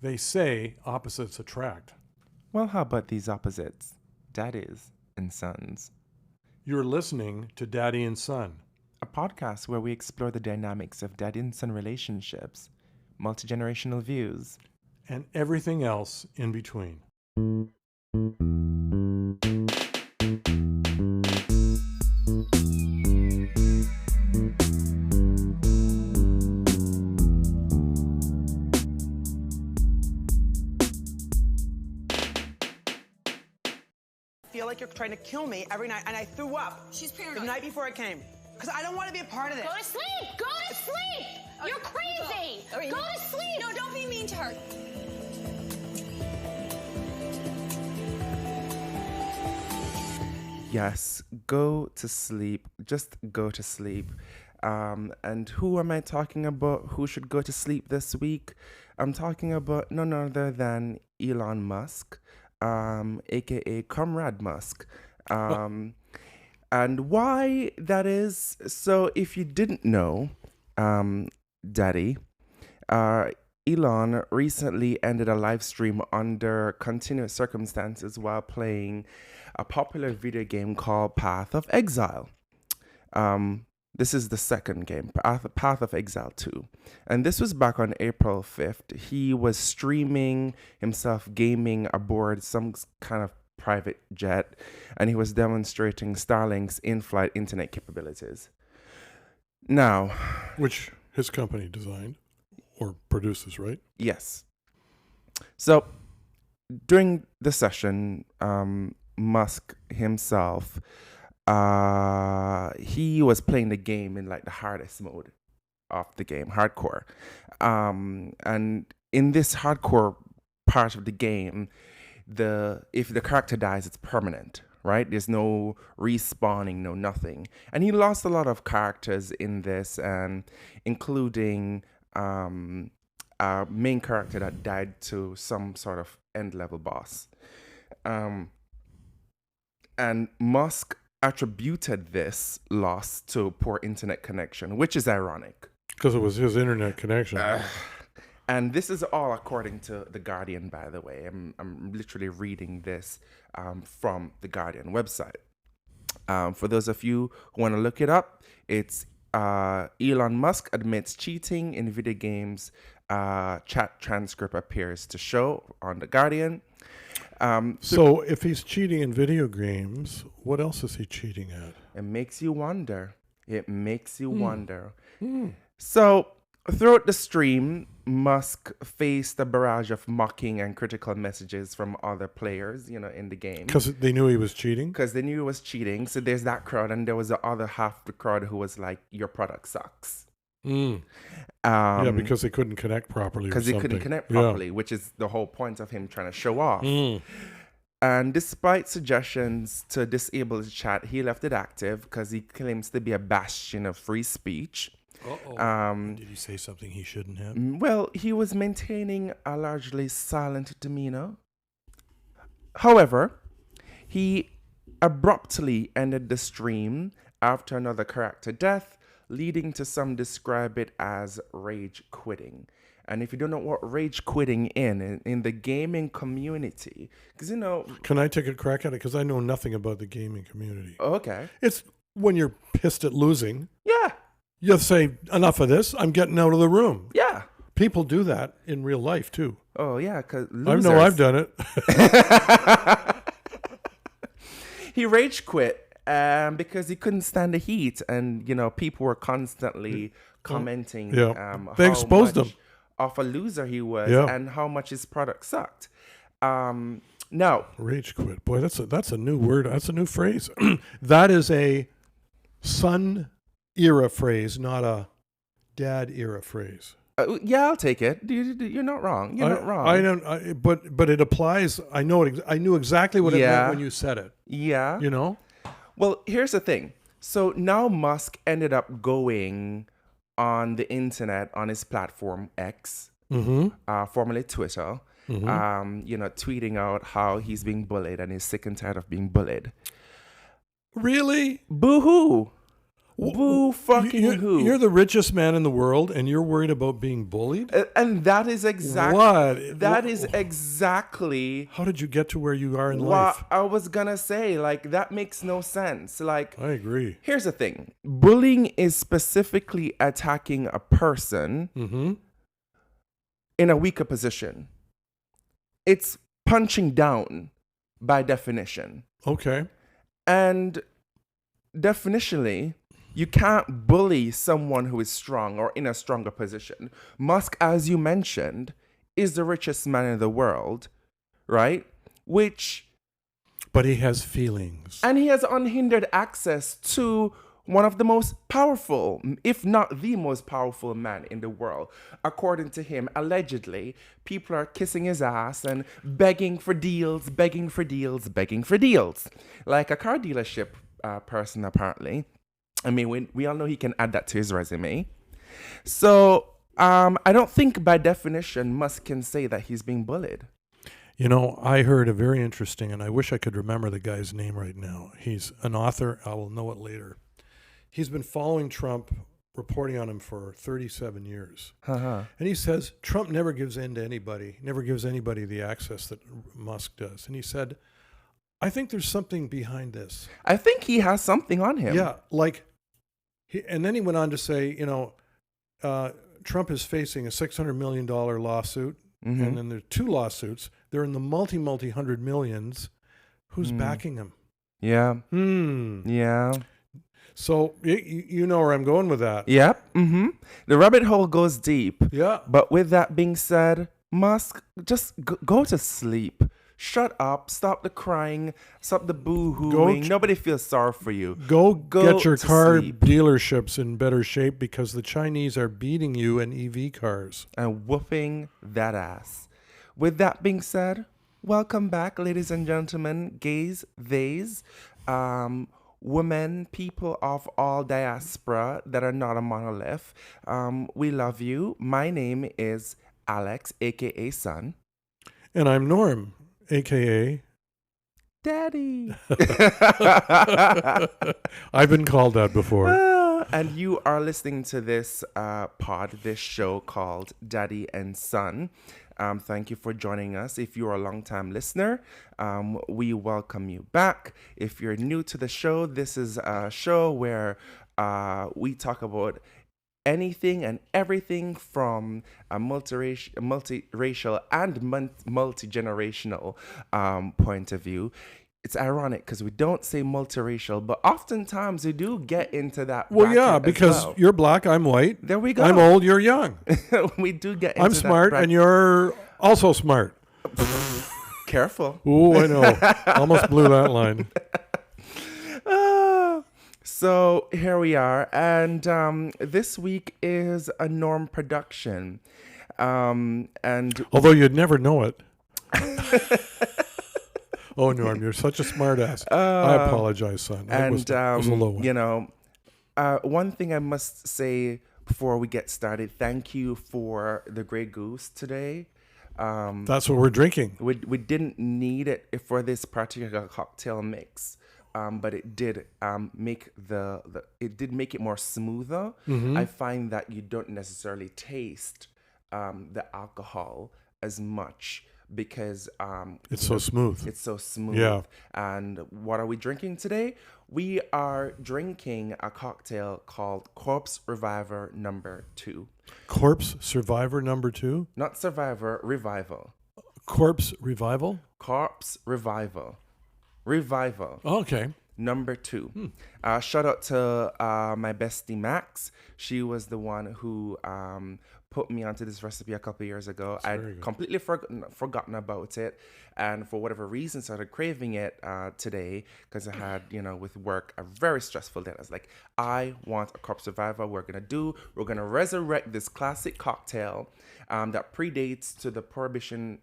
They say opposites attract. Well, how about these opposites? Daddies and sons. You're listening to Daddy and Son. A podcast where we explore the dynamics of daddy and son relationships, multi-generational views, And everything else in between. Feel like you're trying to kill me every night, and I threw up. She's The paranoid. night before I came. Because I don't want to be a part of this. Go to sleep! Go to sleep! You're crazy! Go. Go to sleep! No, don't be mean to her. Yes, go to sleep. Just go to sleep. And who am I talking about? Who should go to sleep this week? I'm talking about none other than Elon Musk, aka Comrade Musk. And why that is, so if you didn't know, Daddy, Elon recently ended a live stream under continuous circumstances while playing a popular video game called Path of Exile. This is the second game, Path of Exile 2. And this was back on April 5th. He was streaming himself gaming aboard some kind of private jet, and he was demonstrating Starlink's in-flight internet capabilities. Now, Which his company designed or produces, right? yes. So during the session, Musk himself, he was playing the game in like the hardest mode of the game, hardcore. And in this hardcore part of the game, if the character dies, it's permanent, right? There's no respawning, no nothing. And he lost a lot of characters in this, and including a main character that died to some sort of end level boss. And Musk attributed this loss to poor internet connection, which is ironic. Because it was his internet connection. And this is all according to The Guardian, by the way. I'm literally reading this from The Guardian website. For those of you who want to look it up, it's Elon Musk admits cheating in video games. Chat transcript appears to show on The Guardian. So if he's cheating in video games, what else is he cheating at? It makes you wonder. It makes you wonder. So throughout the stream, Musk faced a barrage of mocking and critical messages from other players, in the game. Because they knew he was cheating? Because they knew he was cheating. So there's that crowd, and there was the other half of the crowd who was like, your product sucks. Yeah, because they couldn't connect properly. Because they couldn't connect properly, which is the whole point of him trying to show off. And despite suggestions to disable the chat, he left it active because he claims to be a bastion of free speech. Did he say something he shouldn't have? Well, he was maintaining a largely silent demeanor. However, he abruptly ended the stream after another character death, leading to some describe it as rage quitting. And if you don't know what rage quitting in the gaming community, because Can I take a crack at it? Because I know nothing about the gaming community. Okay. It's when you're pissed at losing. Yeah. You say, enough of this, I'm getting out of the room. Yeah. People do that in real life, too. Oh, yeah, because I know I've done it. He rage quit because he couldn't stand the heat. And, people were constantly commenting They how exposed much him. of a loser he was Yeah. and how much his product sucked. Now, Rage quit. Boy, that's a new word. That's a new phrase. That is a son era phrase, not a dad era phrase. yeah, I'll take it. You're not wrong. You're not wrong. I don't. But it applies. I know it. I knew exactly what it meant when you said it. Yeah. You know. Well, here's the thing. So now Musk ended up going on the internet on his platform X, formerly Twitter, tweeting out how he's being bullied and he's sick and tired of being bullied. Really? Boo-hoo. Boo fucking who? You're the richest man in the world, and you're worried about being bullied? And that is exactly What? That is exactly How did you get to where you are in what life? I was gonna say. Like, that makes no sense. Like, I agree. here's the thing: bullying is specifically attacking a person Mm-hmm. in a weaker position. It's punching down by definition. Okay. And definitionally, you can't bully someone who is strong or in a stronger position. Musk, as you mentioned, is the richest man in the world, right? But he has feelings. And he has unhindered access to one of the most powerful, if not the most powerful man in the world. According to him, allegedly, people are kissing his ass and begging for deals, begging for deals, begging for deals. Like a car dealership person, apparently. I mean, we all know he can add that to his resume. So I don't think by definition Musk can say that he's being bullied. You know, I heard a very interesting, and I wish I could remember the guy's name right now. He's an author. I will know it later. He's been following Trump, reporting on him for 37 years. Uh-huh. And he says Trump never gives in to anybody, never gives anybody the access that Musk does. And he said, I think there's something behind this. I think he has something on him. Yeah, like, and then he went on to say, you know, Trump is facing a $600 million lawsuit, Mm-hmm. and then there are 2 lawsuits. They're in the multi-hundred millions. Who's backing him? Yeah. Hmm. Yeah. So you know where I'm going with that. Yep. Mm-hmm. The rabbit hole goes deep. Yeah. But with that being said, Musk, just go to sleep. Shut up. Stop the crying. Stop the boo-hooing. Nobody feels sorry for you. Go get your to car sleep. dealerships in better shape because the Chinese are beating you in EV cars. And whooping that ass. With that being said, welcome back, ladies and gentlemen, gays, theys, women, people of all diaspora that are not a monolith. We love you. My name is Alex, aka Sun. And I'm Norm, a.k.a. Daddy. I've been called that before. And you are listening to this this show called Daddy and Son. Thank you for joining us. If you're a longtime listener, we welcome you back. If you're new to the show, this is a show where we talk about anything and everything from a multiracial and multi-generational point of view. It's ironic because we don't say multiracial, but oftentimes we do get into that. Well, yeah, bracket as because well. you're black, I'm white. There we go. I'm old, you're young. We do get into I'm smart, that and you're also smart. Careful. Ooh, I know. Almost blew that line. So here we are, and this week is a Norm production, and Although you'd never know it. Oh, Norm, you're such a smart ass. I apologize, son. It was a low one. you know, one thing I must say before we get started, thank you for the Grey Goose today. That's what we're drinking. We didn't need it for this particular cocktail mix. But it did make it did make it more smoother. Mm-hmm. I find that you don't necessarily taste the alcohol as much because It's so smooth. It's so smooth. Yeah. And what are we drinking today? We are drinking a cocktail called Corpse Reviver Number 2. Corpse Survivor number 2? Not Survivor, Revival. Corpse Revival? Corpse Revival. Revival. Oh, okay. Number 2. Shout out to my bestie Max. She was the one who put me onto this recipe a couple years ago. I'd completely forgotten about it, and for whatever reason started craving it today because I had, with work, a very stressful day. I was like, I want a Corpse Survivor. We're gonna resurrect this classic cocktail that predates to the Prohibition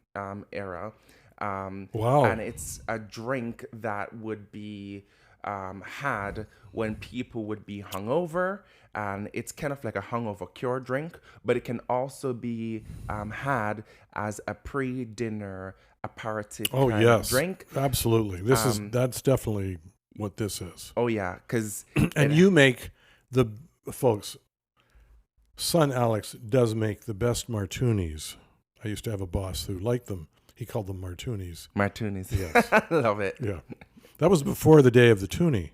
era. Wow. And it's a drink that would be had when people would be hungover, and it's kind of like a hungover cure drink, but it can also be had as a pre-dinner aperitif kind of drink. Absolutely. That's definitely what this is. Oh yeah, because And you make the folks, son Alex does make the best martinis. I used to have a boss who liked them. He called them martinis. Martinis. Yes. Love it. Yeah. That was before the day of the toonie.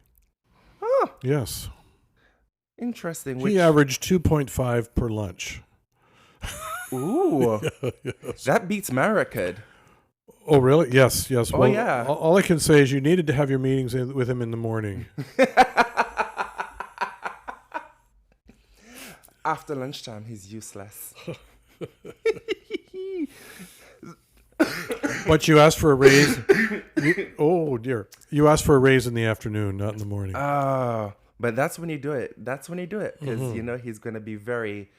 Oh, Yes. interesting. He averaged 2.5 per lunch. Ooh, Yes. that beats my record. Oh, really? Yes, yes. Oh, Well, yeah. All I can say is you needed to have your meetings with him in the morning. After lunchtime, he's useless. But you asked for a raise. Oh, dear. You asked for a raise in the afternoon, not in the morning. Oh, but that's when you do it. That's when you do it because you know he's going to be very,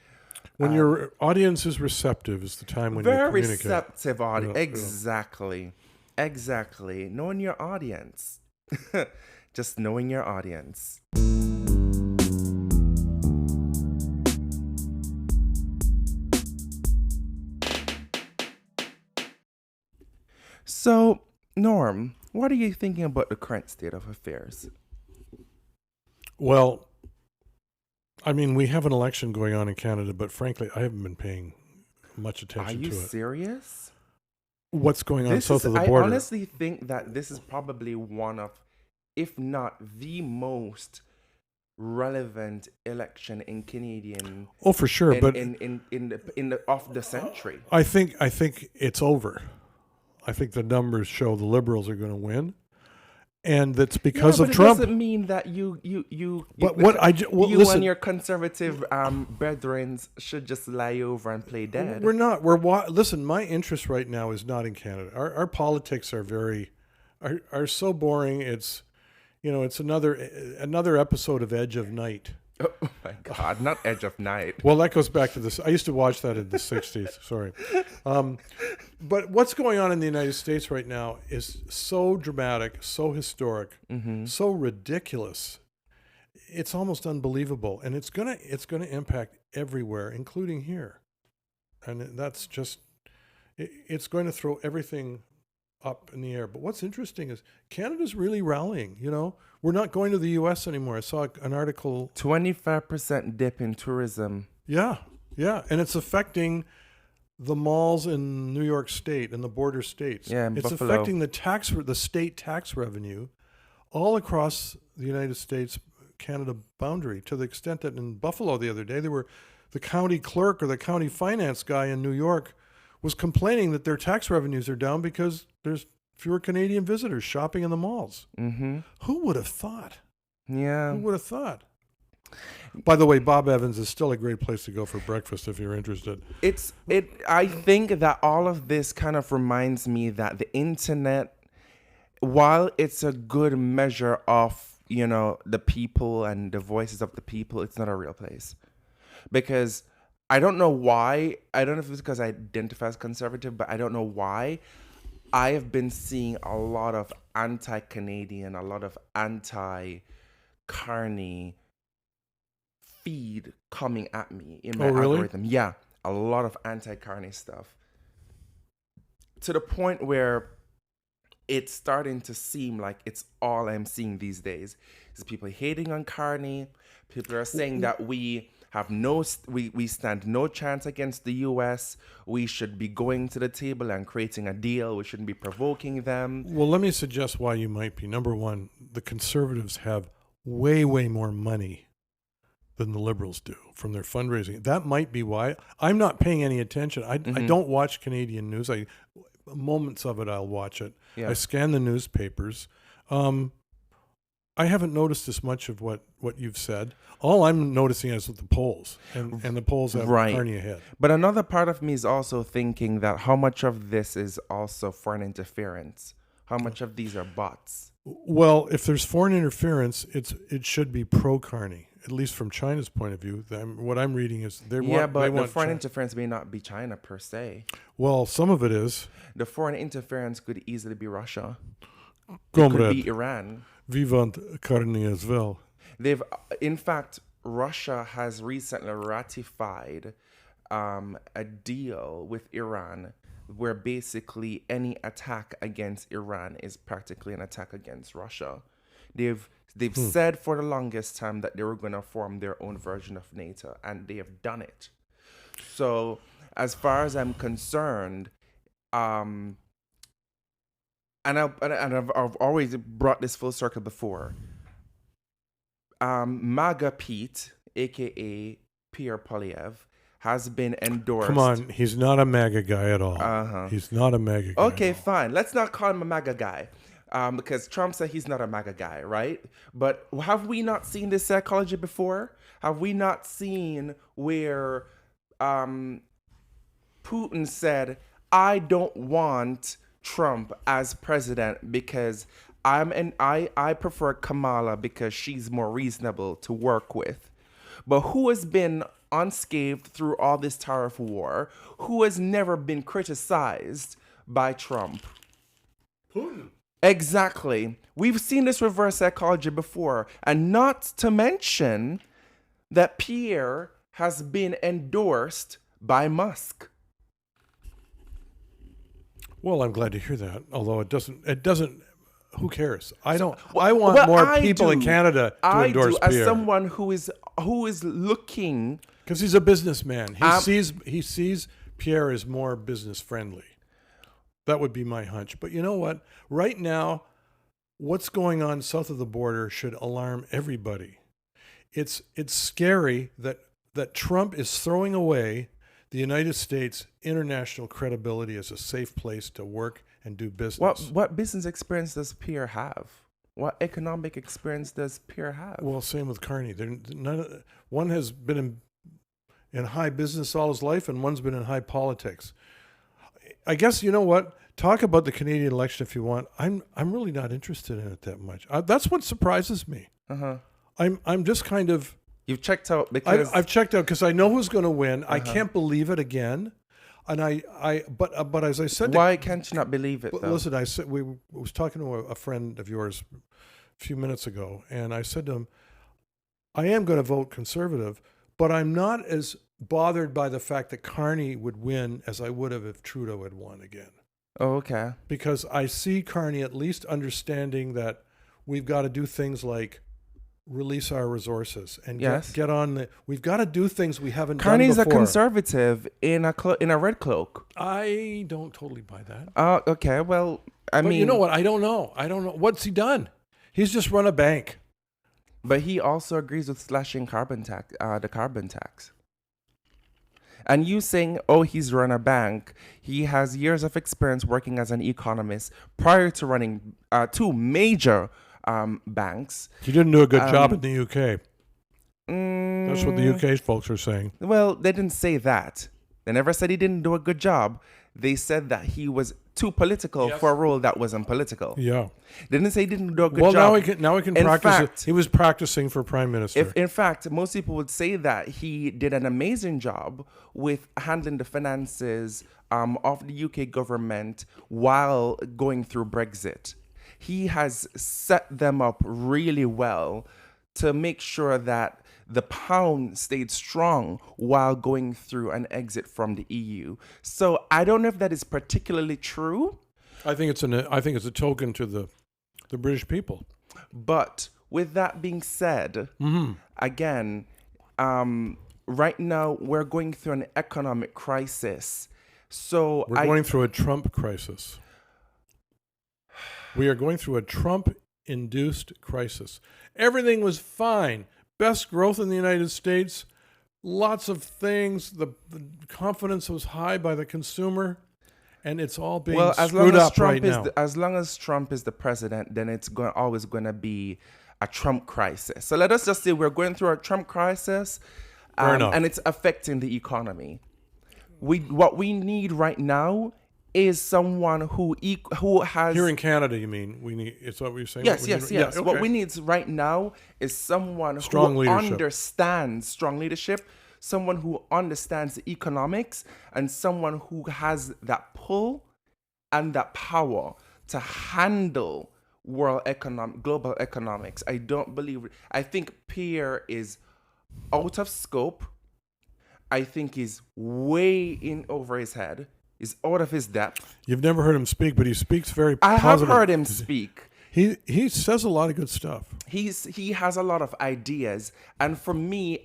When your audience is receptive is the time when you very communicate. receptive audience. Yeah, yeah. Exactly, exactly. Knowing your audience, just knowing your audience. So, Norm, what are you thinking about the current state of affairs? Well, I mean, we have an election going on in Canada, but frankly, I haven't been paying much Are attention you to it. serious? What's going on This south is, of the I border? honestly think that this is probably one of, if not the most relevant election in Canadian Oh, for sure. But in the of the century. I think it's over. I think the numbers show the Liberals are going to win, and that's because Yeah, of but Trump. It doesn't mean that you But what I well, you listen, and your conservative brethren should just lie over and play dead. we're not. Listen. My interest right now is not in Canada. Our politics are are so boring. It's it's another episode of Edge of Night. Oh my God, not Edge of Night. Well, that goes back to this. I used to watch that in the 60s. Sorry. But what's going on in the United States right now is so dramatic, so historic, so ridiculous. It's almost unbelievable. And it's gonna impact everywhere, including here. And that's just, it's going to throw everything up in the air. But what's interesting is Canada's really rallying. We're not going to the U.S. anymore. I saw an article. 25% dip in tourism. Yeah, and it's affecting the malls in New York State and the border states. Yeah, in it's Buffalo. affecting the state tax revenue all across the United States Canada boundary, to the extent that in Buffalo the other day there were the county clerk or the county finance guy in New York was complaining that their tax revenues are down because there's fewer Canadian visitors shopping in the malls. Mm-hmm. Who would have thought? Yeah. Who would have thought? By the way, Bob Evans is still a great place to go for breakfast if you're interested. I think that all of this kind of reminds me that the internet, while it's a good measure of, the people and the voices of the people, it's not a real place. Because I don't know why, I don't know if it's because I identify as conservative, but I don't know why I have been seeing a lot of anti-Canadian, a lot of anti-Carney feed coming at me in my algorithm. Yeah, a lot of anti-Carney stuff. To the point where it's starting to seem like it's all I'm seeing these days. Is people hating on Carney. People are saying that we stand no chance against the U.S. We should be going to the table and creating a deal. We shouldn't be provoking them. Well, let me suggest why you might be. Number one, the Conservatives have way, way more money than the Liberals do from their fundraising. That might be why. I'm not paying any attention. I don't watch Canadian news. Moments of it, I'll watch it. Yeah. I scan the newspapers. I haven't noticed as much of what you've said. All I'm noticing is the polls, and the polls have Carney ahead. But another part of me is also thinking that how much of this is also foreign interference? How much of these are bots? Well, if there's foreign interference, it should be pro-Carney, at least from China's point of view. What I'm reading is they want the foreign interference may not be China per se. Well, some of it is. The foreign interference could easily be Russia. Comrade, it could be Iran. We want Carney as well. In fact, Russia has recently ratified a deal with Iran where basically any attack against Iran is practically an attack against Russia. They've They've said for the longest time that they were going to form their own version of NATO, and they have done it. So, as far as I'm concerned, and I've always brought this full circle before. MAGA Pete, aka Pierre Poilievre, has been endorsed. Come on, he's not a MAGA guy at all. He's not a MAGA guy. Okay, at all. fine. Let's not call him a MAGA guy. Because Trump said he's not a MAGA guy, right? But have we not seen this psychology before? Have we not seen where Putin said, I don't want Trump as president because I prefer Kamala because she's more reasonable to work with. But who has been unscathed through all this tariff war? Who has never been criticized by Trump? Putin. Exactly. We've seen this reverse psychology before. And not to mention that Pierre has been endorsed by Musk. Well, I'm glad to hear that. Although it doesn't, who cares? I want more people in Canada to endorse Pierre. As someone who is looking, because he's a businessman. He sees Pierre as more business friendly. That would be my hunch. But you know what? Right now, what's going on south of the border should alarm everybody. It's scary that Trump is throwing away the United States' international credibility as a safe place to work and do business. What business experience does Pierre have? What economic experience does Pierre have? Well, same with Carney. One has been in high business all his life, and one's been in high politics. I guess, you know what? Talk about the Canadian election if you want. I'm really not interested in it that much. That's what surprises me. I'm just kind of. You've checked out because I've checked out because I know who's going to win. I can't believe it again, and but as I said, why can't you not believe it? Though? Listen, I said we was talking to a friend of yours a few minutes ago, and I said to him, I am going to vote Conservative, but I'm not as bothered by the fact that Carney would win as I would have if Trudeau had won again. Oh, okay. Because I see Carney at least understanding that we've got to do things like release our resources and get on we've got to do things we haven't done before. Carney's a conservative in a red cloak. I don't totally buy that. Okay. Well, I mean, you know what? I don't know. What's he done? He's just run a bank. But he also agrees with slashing the carbon tax. And you saying, oh, he's run a bank. He has years of experience working as an economist prior to running two major banks. He didn't do a good job in the UK. That's what the UK folks are saying. Well, they didn't say that. They never said he didn't do a good job. They said that he was too political for a role that wasn't political. Yeah. They didn't say he didn't do a good job. Well, now we can practice it. He was practicing for prime minister. In fact, most people would say that he did an amazing job with handling the finances of the UK government while going through Brexit. He has set them up really well to make sure that the pound stayed strong while going through an exit from the EU. So I don't know if that is particularly true. I think it's a token to the British people. But with that being said, again, right now we're going through an economic crisis. So we're going through a Trump crisis. We are going through a Trump-induced crisis. Everything was fine. Best growth in the United States. Lots of things. The confidence was high by the consumer. And it's all being screwed up right now. As long as Trump is the president, then it's always going to be a Trump crisis. So let us just say we're going through a Trump crisis, and it's affecting the economy. What we need right now is someone who has... Here in Canada, you mean? It's what you're saying? Yes. Yeah, okay. What we need right now is someone who understands strong leadership, someone who understands the economics, and someone who has that pull and that power to handle global economics. I think Pierre is out of scope. I think he's way in over his head. He's out of his depth. You've never heard him speak, but he speaks very I positive. have heard him speak. He says a lot of good stuff. He has a lot of ideas, and for me,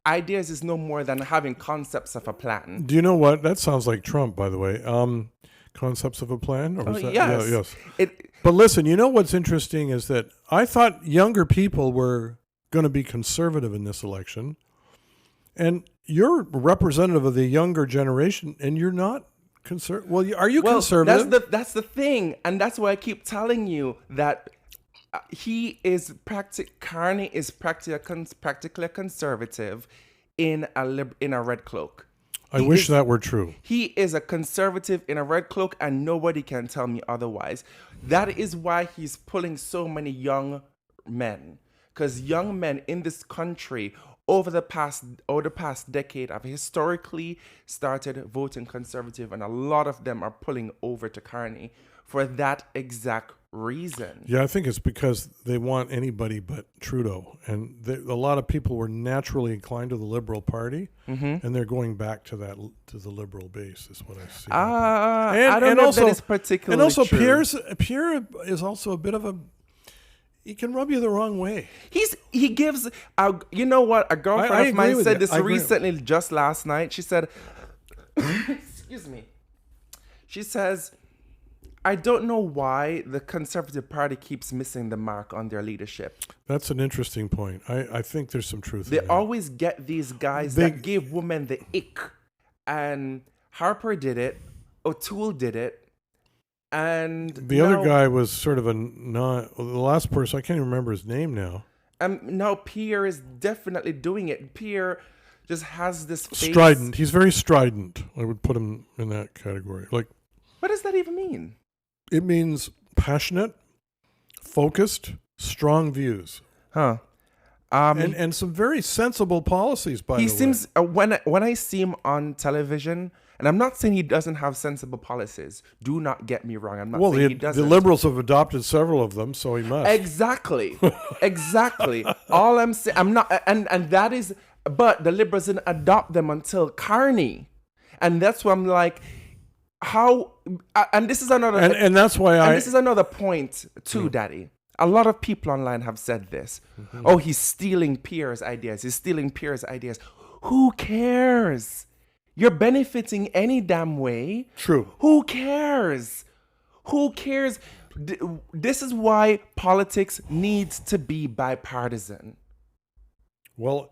ideas is no more than having concepts of a plan. Do you know what? That sounds like Trump, by the way. Concepts of a plan? Or was that? Yes. Yeah, yes. But listen, you know what's interesting is that I thought younger people were going to be conservative in this election. And you're representative of the younger generation, and you're not conservative. Well, are you conservative? That's the thing. And that's why I keep telling you that Carney is practically a conservative in a red cloak. I wish that were true. He is a conservative in a red cloak, and nobody can tell me otherwise. That is why he's pulling so many young men. Because young men in this country over the past decade have historically started voting conservative, and a lot of them are pulling over to Carney for that exact reason. Yeah, I think it's because they want anybody but Trudeau. And a lot of people were naturally inclined to the Liberal Party, and they're going back to the Liberal base, is what I see. I don't know if that is particularly And also, true. Pierre is also a bit of a... He can rub you the wrong way. He gives... you know what? A girlfriend of mine said this recently, just last night. She said... excuse me. She says... I don't know why the Conservative Party keeps missing the mark on their leadership. That's an interesting point. I think there's some truth They in that. always get these guys that give women the ick. And Harper did it. O'Toole did it. And the other guy was sort of the last person, I can't even remember his name now. Now Pierre is definitely doing it. Pierre just has this face. Strident. He's very strident. I would put him in that category. Like, what does that even mean? It means passionate, focused, strong views. Huh. And some very sensible policies, by the way. He seems, when I see him on television, and I'm not saying he doesn't have sensible policies. Do not get me wrong. I'm not saying he doesn't. The Liberals have adopted several of them, so he must. Exactly. Exactly. All I'm saying, I'm not, and that is, but the Liberals didn't adopt them until Carney. And that's why I'm like, how, and this is another, and that's why this is another point too, Daddy. A lot of people online have said this. Oh, he's stealing Pierre's ideas. He's stealing Pierre's ideas. Who cares? You're benefiting any damn way. True. Who cares? Who cares? This is why politics needs to be bipartisan. Well,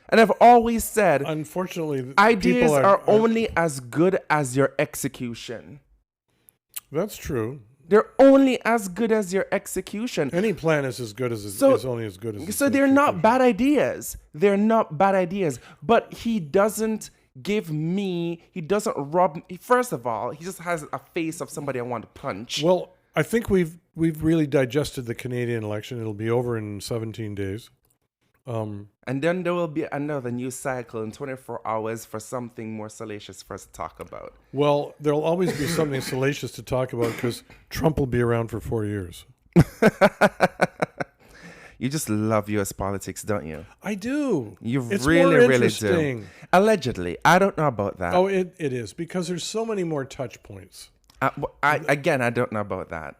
and I've always said, unfortunately, ideas are only as good as your execution. That's true. They're only as good as your execution. Any plan is as good as is only as good as its So they're not bad ideas. They're not bad ideas. But he doesn't rob me. First of all, he just has a face of somebody I want to punch. Well, I think we've really digested the Canadian election. It'll be over in 17 days. And then there will be another new cycle in 24 hours for something more salacious for us to talk about. Well, there'll always be something salacious to talk about because Trump will be around for 4 years. You just love U.S. politics, don't you? I do. It's really do. Allegedly. I don't know about that. Oh, it is because there's so many more touch points. I don't know about that.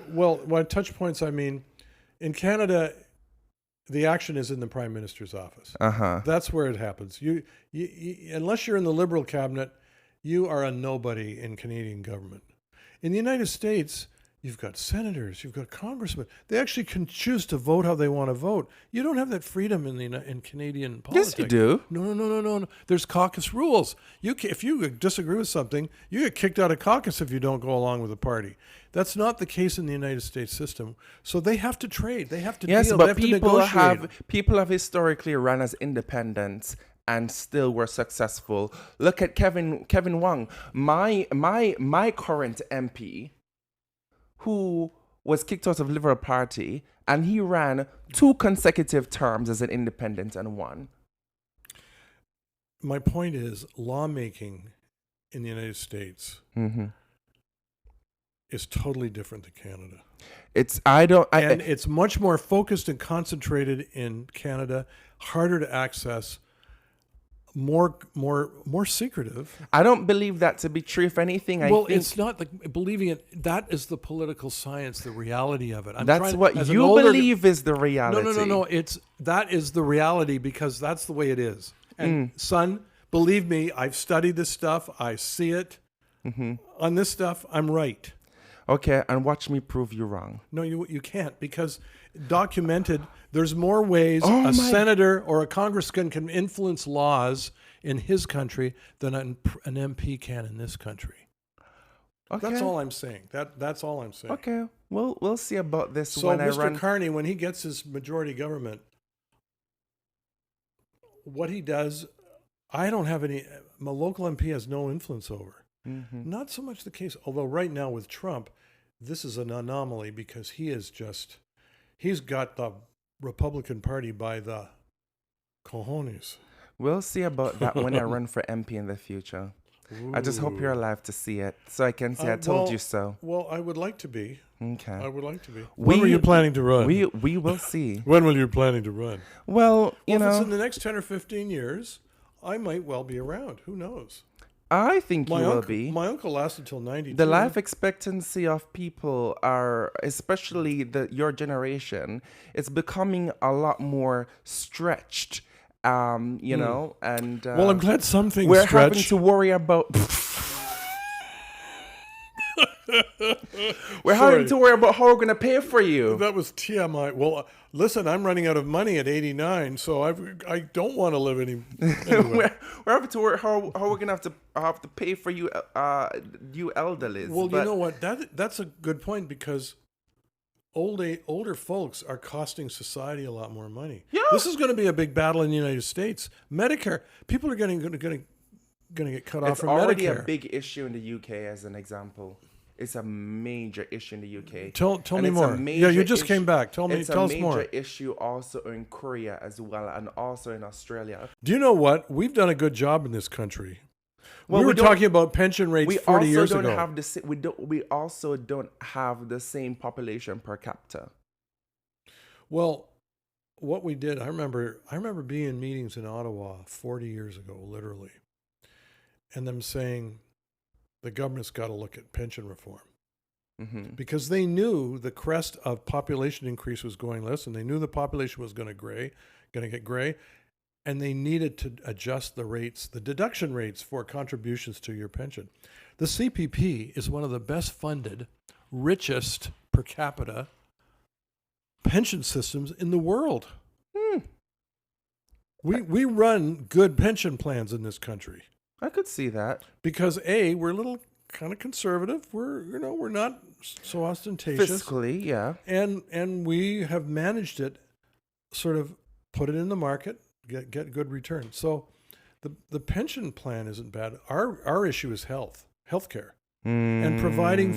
Well, by touch points, I mean, in Canada, the action is in the Prime Minister's office. That's where it happens. You, unless you're in the Liberal cabinet, you are a nobody in Canadian government. In the United States, you've got senators, you've got congressmen. They actually can choose to vote how they want to vote. You don't have that freedom in Canadian politics. Yes, you do. No. There's caucus rules. If you disagree with something, you get kicked out of caucus if you don't go along with the party. That's not the case in the United States system. So they have to trade. They have to deal. Yes, they but have to negotiate. people have historically run as independents and still were successful. Look at Kevin Wang, my current MP, who was kicked out of Liberal Party, and he ran 2 consecutive terms as an independent and won. My point is, lawmaking in the United States is totally different than Canada. It's much more focused and concentrated in Canada, harder to access, more secretive. I don't believe that to be true. If anything, I Well, think it's not like believing it. That is the political science, the reality of it. that's what as an you older- believe is the reality. No. That is the reality because that's the way it is. And son, believe me, I've studied this stuff. I see it. On this stuff, I'm right. Okay, and watch me prove you wrong. No, you can't because documented. There's more ways Oh a senator or a congressman can influence laws in his country than an MP can in this country. Okay. That's all I'm saying. That's all I'm saying. Okay, we'll see about this So when I Mr. run. Carney, when he gets his majority government, what he does, I don't have any. My local MP has no influence over. Not so much the case. Although right now with Trump, this is an anomaly because he's got the Republican Party by the cojones. We'll see about that when I run for MP in the future. I just hope you're alive to see it, so I can say I told you so. Well, I would like to be. Okay. I would like to be. When were you planning to run? We will see. When were you planning to run? Well, If it's in the next 10 or 15 years, I might well be around. Who knows? I think you will be. My uncle lasted till 92. The life expectancy of people are, especially your generation, it's becoming a lot more stretched. You know, and well, I'm glad some things we're stretch. having to worry about. We're having to worry about how we're going to pay for you. That was TMI. Well, listen, I'm running out of money at 89, so I don't want to live any. Anyway. we're having to worry how we're going to have to pay for you, you elderly. Well, you know what? That's a good point because older folks are costing society a lot more money. Yeah. This is going to be a big battle in the United States. Medicare, people are going to get cut off It's from already Medicare. a big issue in the UK, as an example. It's a major issue in the UK. Tell And me it's more. a Yeah, you just issue- came back. Tell It's us a more. major issue also in Korea as well, and also in Australia. Do you know what? We've done a good job in this country. Well, we we were don't- talking about pension rates We 40 also years don't ago. have the we also don't have the same population per capita. Well, what we did, I remember being in meetings in Ottawa 40 years ago, literally, and them saying the government's got to look at pension reform because they knew the crest of population increase was going less, and they knew the population was going to get gray, and they needed to adjust the rates, the deduction rates for contributions to your pension. The CPP is one of the best funded, richest per capita pension systems in the world. We run good pension plans in this country I could see that. because we're a little kind of conservative. We're not so ostentatious, Fiscally, yeah. and we have managed it, sort of put it in the market, get good return. So the pension plan isn't bad. Our issue is healthcare. And providing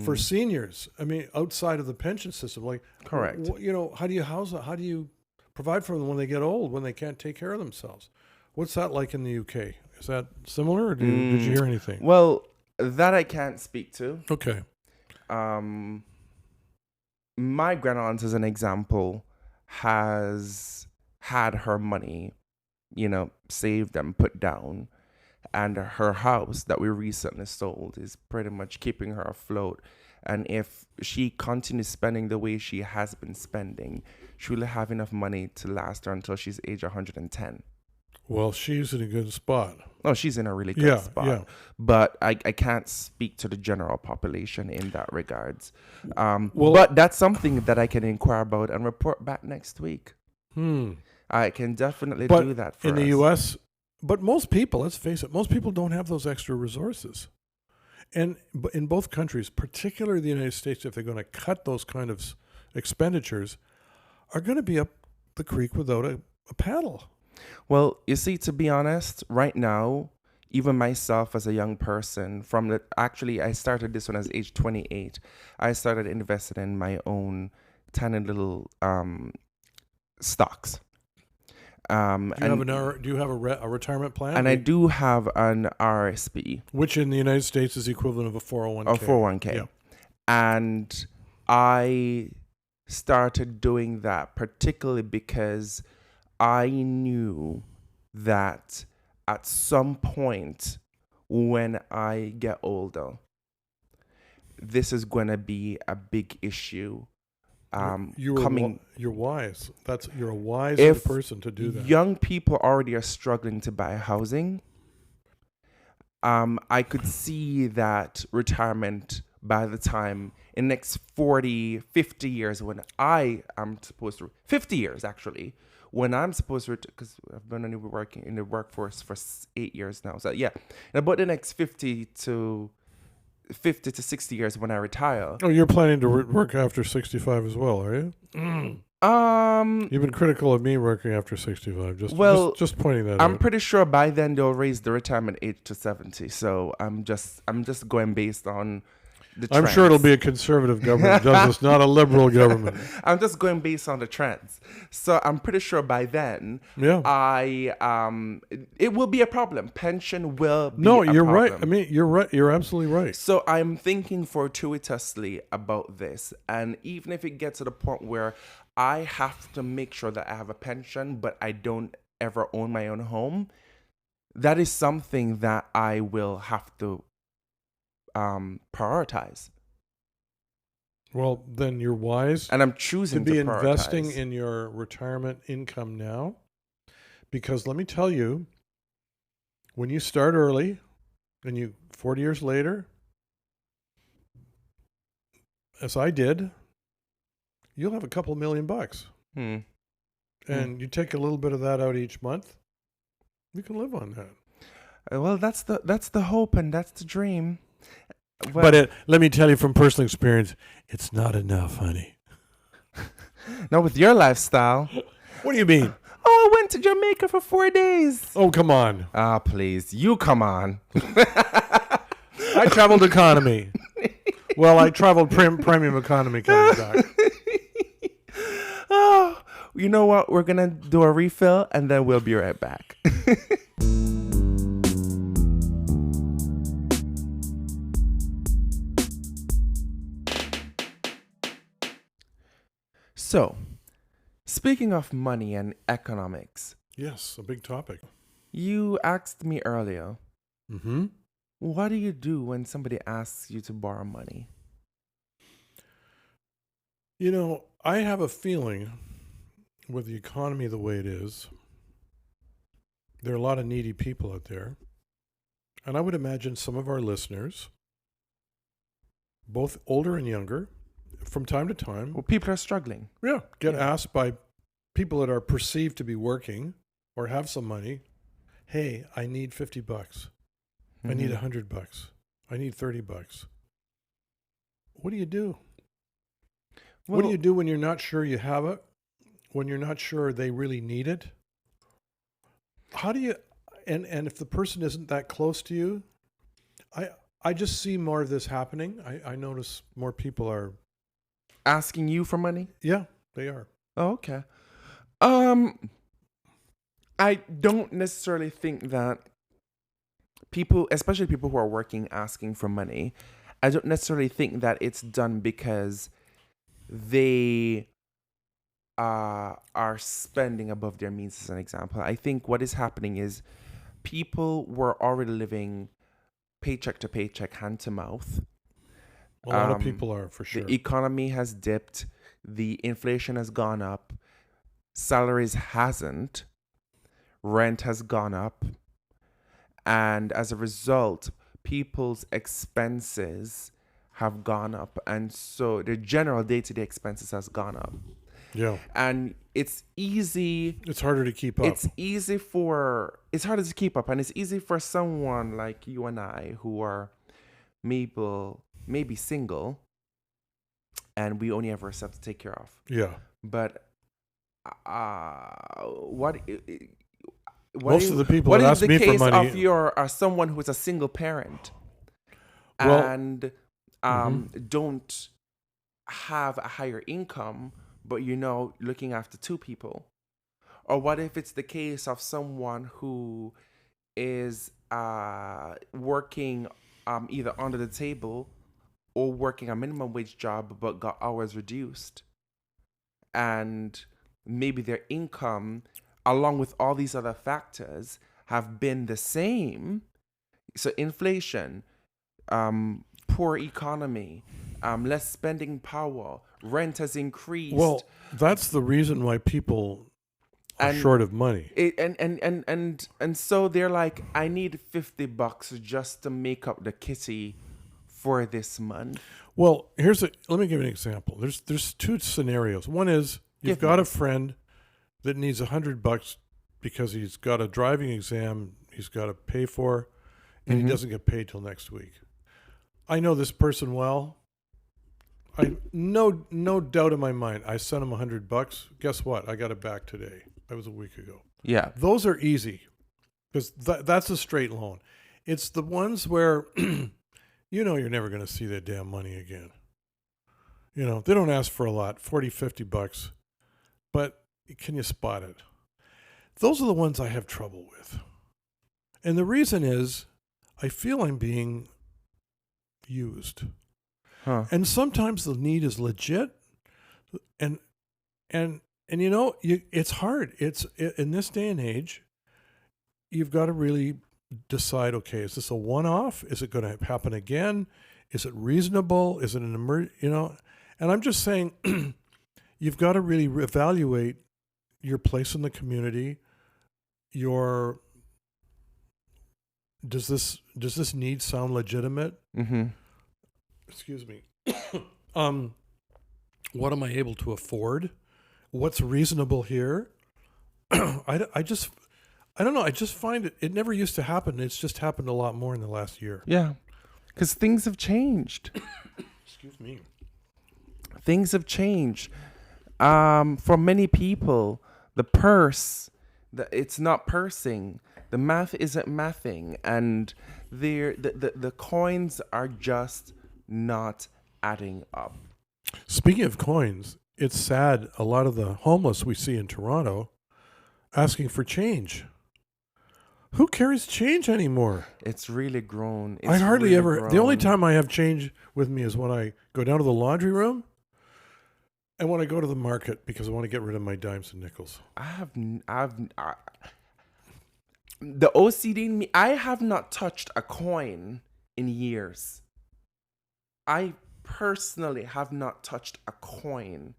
for seniors. I mean, outside of the pension system, like Correct. How do you house them? How do you provide for them when they get old, when they can't take care of themselves? What's that like in the UK? Is that similar, or did you hear anything? Well, that I can't speak to. Okay. My grandaunt, as an example, has had her money, saved and put down. And her house that we recently sold is pretty much keeping her afloat. And if she continues spending the way she has been spending, she will have enough money to last her until she's age 110. Well, she's in a good spot. Oh, she's in a really good spot. Yeah. But I can't speak to the general population in that regards. Well- But that's something that I can inquire about and report back next week. I can definitely But do that for in the us. U.S., but most people, let's face it, most people don't have those extra resources. And in both countries, particularly the United States, if they're going to cut those kind of expenditures, are going to be up the creek without a paddle. Well, you see, to be honest, right now, even myself as a young person, actually, I started this when I was age 28. I started investing in my own tiny little stocks. Do you have a retirement plan? And I do have an RSP. Which in the United States is the equivalent of a 401k. A 401k. Yeah. And I started doing that particularly because I knew that at some point when I get older, this is going to be a big issue. You're wise. You're a wise If person to do that. young people already are struggling to buy housing, I could see that retirement by the time in the next 40, 50 years when I am supposed to, 50 years actually, when I'm supposed to, because I've been only working in the workforce for 8 years now. So yeah, in about the next 50 to 60 years when I retire. Oh, you're planning to work after 65 as well, are you? You've been critical of me working after 65. Just pointing that out. I'm pretty sure by then they'll raise the retirement age to 70. So I'm just going based on the trends. I'm sure it'll be a conservative government, Douglas, not a liberal government. I'm just going based on the trends. So I'm pretty sure by then, it will be a problem. Pension will be a problem. No, you're right. I mean, you're right. You're absolutely right. So I'm thinking fortuitously about this. And even if it gets to the point where I have to make sure that I have a pension, but I don't ever own my own home, that is something that I will have to prioritize. Well, then you're wise. And I'm choosing to be prioritize. investing in your retirement income now. Because let me tell you, when you start early and 40 years later, as I did, you'll have a couple $1 million. And you take a little bit of that out each month, you can live on that. Well, that's the hope and that's the dream. Well, but let me tell you from personal experience, it's not enough, honey. Not with your lifestyle. What do you mean? Oh, I went to Jamaica for 4 days. Oh, come on. Ah, please. You come on. I traveled economy. Well, I traveled premium economy coming back. Oh, you know what? We're going to do a refill and then we'll be right back. So, speaking of money and economics. Yes, a big topic. You asked me earlier. Mm-hmm. What do you do when somebody asks you to borrow money? You know, I have a feeling with the economy the way it is, there are a lot of needy people out there. And I would imagine some of our listeners, both older and younger, from time to time. Well, people are struggling. Yeah. Get asked by people that are perceived to be working or have some money, hey, I need $50. I need $100. I need $30. What do you do? Well, what do you do when you're not sure you have it? When you're not sure they really need it? How do you, and if the person isn't that close to you, I just see more of this happening. I notice more people are asking you for money? Yeah, they are. Oh, okay. I don't necessarily think that people, especially people who are working, asking for money, I don't necessarily think that it's done because they are spending above their means, as an example. I think what is happening is people were already living paycheck to paycheck, hand to mouth. A lot of people are, for sure. The economy has dipped. The inflation has gone up. Salaries hasn't. Rent has gone up. And as a result, people's expenses have gone up. And so the general day-to-day expenses has gone up. Yeah. And it's easy. It's harder to keep up. It's harder to keep up. And it's easy for someone like you and I who are maybe single and we only have ourselves to take care of. Yeah. But most of the people that ask me for money, what is the case of you're someone who is a single parent and don't have a higher income, but looking after two people? Or what if it's the case of someone who is working either under the table or working a minimum wage job but got hours reduced, and maybe their income along with all these other factors, have been the same. So inflation, poor economy, less spending power, rent has increased. Well, that's the reason why people are And short of money. And so they're like, I need $50 just to make up the kitty for this month. Well, let me give you an example. There's two scenarios. One is you've got a friend that needs $100 because he's got a driving exam he's got to pay for, and he doesn't get paid till next week. I know this person well. I no doubt in my mind. I sent him $100. Guess what? I got it back today. That was a week ago. Yeah. Those are easy because that's a straight loan. It's the ones where you know you're never going to see that damn money again. You know, they don't ask for a lot, $40, $50, but can you spot it? Those are the ones I have trouble with. And the reason is I feel I'm being used. Huh. And sometimes the need is legit. And you know, it's hard. In this day and age, you've got to really decide, okay, is this a one-off? Is it going to happen again? Is it reasonable? Is it an you know? And I'm just saying, you've got to really evaluate your place in the community. Does this need sound legitimate? Mm-hmm. Excuse me. What am I able to afford? What's reasonable here? I don't know. I just find it never used to happen. It's just happened a lot more in the last year. Yeah. Because things have changed. Excuse me. Things have changed. For many people, the purse, it's not pursing. The math isn't mathing. And the coins are just not adding up. Speaking of coins, it's sad. A lot of the homeless we see in Toronto asking for change. Who carries change anymore? It's really grown. I hardly really ever. grown. The only time I have change with me is when I go down to the laundry room and when I go to the market because I want to get rid of my dimes and nickels. The OCD in me, I have not touched a coin in years. I personally have not touched a coin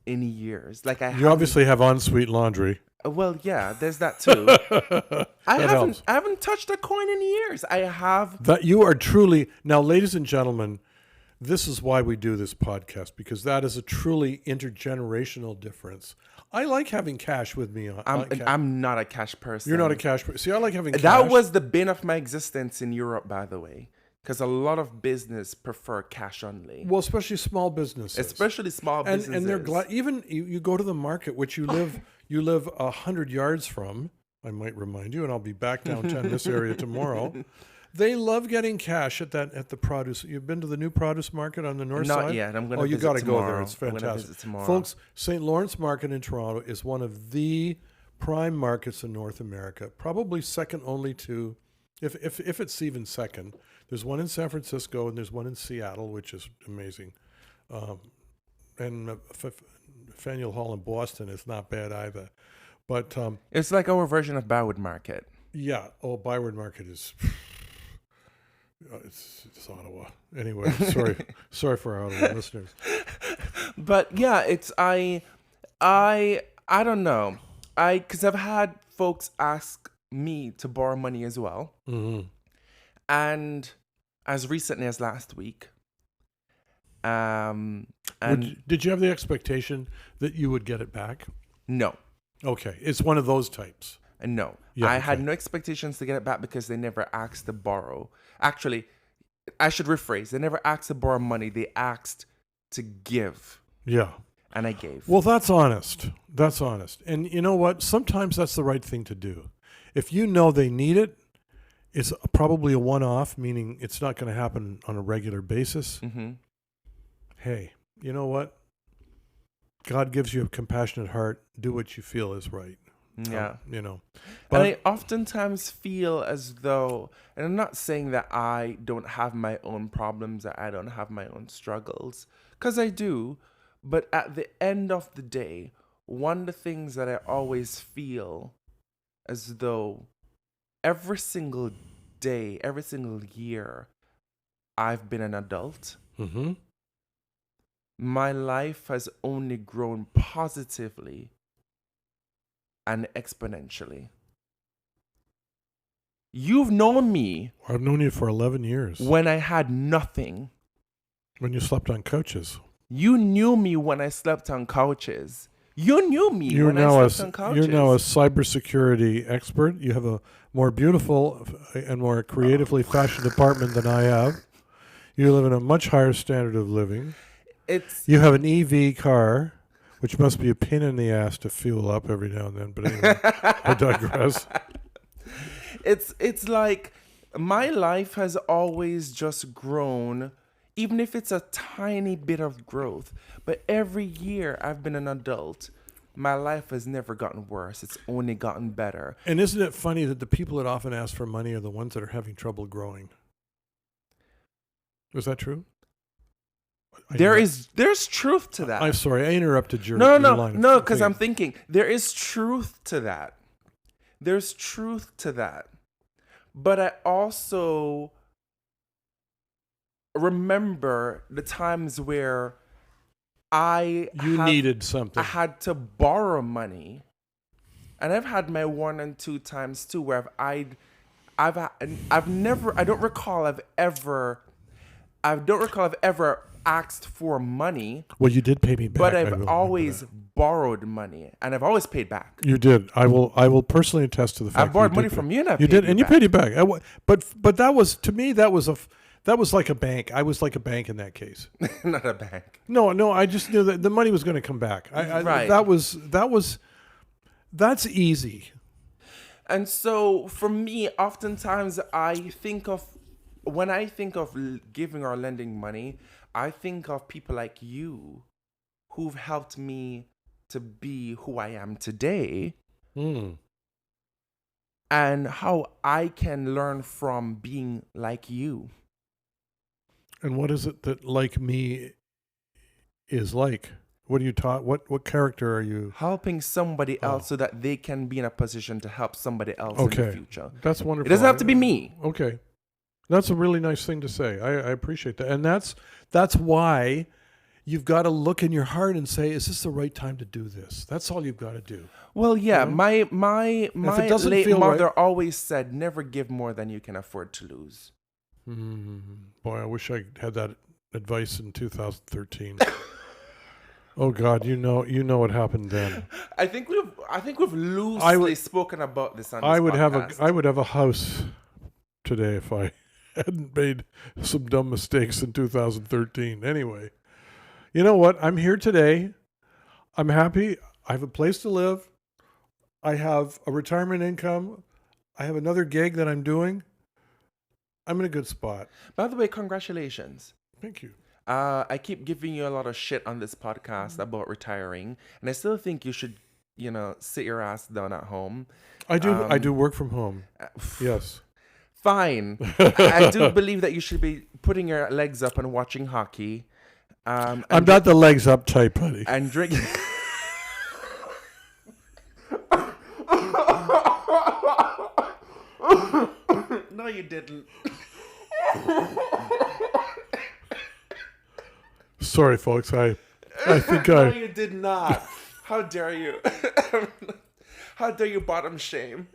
in years. Like You obviously have ensuite laundry. Well, yeah, there's that too. I haven't touched a coin in years. I have. That you are truly now, ladies and gentlemen. This is why we do this podcast, because that is a truly intergenerational difference. I like having cash with me. I'm not a cash person. You're not a cash person. See, I like having cash. That was the bane of my existence in Europe, by the way. Because a lot of business prefer cash only. Well, especially small businesses. businesses. And they're glad. Even you go to the market, which you live 100 yards from. I might remind you, and I'll be back downtown this area tomorrow. They love getting cash at the produce. You've been to the new produce market on the north side? Not yet. I'm going to you visit got to go tomorrow. there. It's fantastic. I'm going to visit tomorrow. Folks, St. Lawrence Market in Toronto is one of the prime markets in North America, probably second only to, if it's even second. There's one in San Francisco and there's one in Seattle, which is amazing. And Faneuil Hall in Boston is not bad either. But it's like our version of Byward Market. Yeah. Oh, Byward Market is... It's Ottawa. Anyway, sorry for our Ottawa listeners. But yeah, it's I don't know. Because I've had folks ask me to borrow money as well. Mm-hmm. And as recently as last week. And did you have the expectation that you would get it back? No. Okay. It's one of those types. No. Yeah, I had no expectations to get it back because they never asked to borrow. Actually, I should rephrase. They never asked to borrow money. They asked to give. Yeah. And I gave. Well, that's honest. That's honest. And you know what? Sometimes that's the right thing to do. If you know they need it, it's probably a one-off, meaning it's not going to happen on a regular basis. Mm-hmm. Hey, you know what? God gives you a compassionate heart. Do what you feel is right. Yeah. But and I oftentimes feel as though, and I'm not saying that I don't have my own problems, that I don't have my own struggles, because I do, but at the end of the day, one of the things that I always feel as though every single day, every single year, I've been an adult. Mm-hmm. My life has only grown positively and exponentially. You've known me I've known you for 11 years. when I had nothing. When you slept on couches. You knew me when I slept on couches. You knew me You're when I now slept on couches. you're now a cybersecurity expert. You have a more beautiful and more creatively fashioned apartment than I have. You live in a much higher standard of living. You have an EV car, which must be a pain in the ass to fuel up every now and then. But anyway, I digress. It's like my life has always just grown, even if it's a tiny bit of growth. But every year I've been an adult, my life has never gotten worse. It's only gotten better. And isn't it funny that the people that often ask for money are the ones that are having trouble growing? Is that true? There's truth to that. I'm sorry, I interrupted your No, your line of because I'm thinking. thinking there is truth to that. There's truth to that. But I also remember the times where needed something. I had to borrow money. And I've had my 1 and 2 times too where I don't recall I've ever asked for money. Well, you did pay me back. But I I've will always remember borrowed money, and I've always paid back. that. You did. I will personally attest to the fact I borrowed that money did from pay. you, and I You paid did, you and you back. paid it back. But that was, to me, that was like a bank. I was like a bank in that case. Not a bank. No, I just knew that the money was going to come back. Right. That's easy. And so for me, oftentimes when I think of giving or lending money, I think of people like you who've helped me to be who I am today. Mm. And how I can learn from being like you. And what is it that like me is like? What are you taught? What character are you? Helping somebody else so that they can be in a position to help somebody else in Okay. the future. That's wonderful. It doesn't have to be me. Okay. That's a really nice thing to say. I appreciate that. And that's why you've got to look in your heart and say, is this the right time to do this? That's all you've got to do. Well, yeah, You know? my it doesn't late feel mother right- always said, never give more than you can afford to lose. Boy, I wish I had that advice in 2013. Oh God, you know what happened then. I think we've loosely spoken about this on this podcast. I would have a house today if I hadn't made some dumb mistakes in 2013. Anyway, you know what? I'm here today. I'm happy. I have a place to live. I have a retirement income. I have another gig that I'm doing. I'm in a good spot. By the way, congratulations. Thank you. I keep giving you a lot of shit on this podcast about retiring, and I still think you should, sit your ass down at home. I do work from home. Yes. Fine. I do believe that you should be putting your legs up and watching hockey. I'm not the legs up type, buddy. And drinking. No, you didn't. Sorry, folks. I think No, you did not. How dare you? How dare you bottom shame?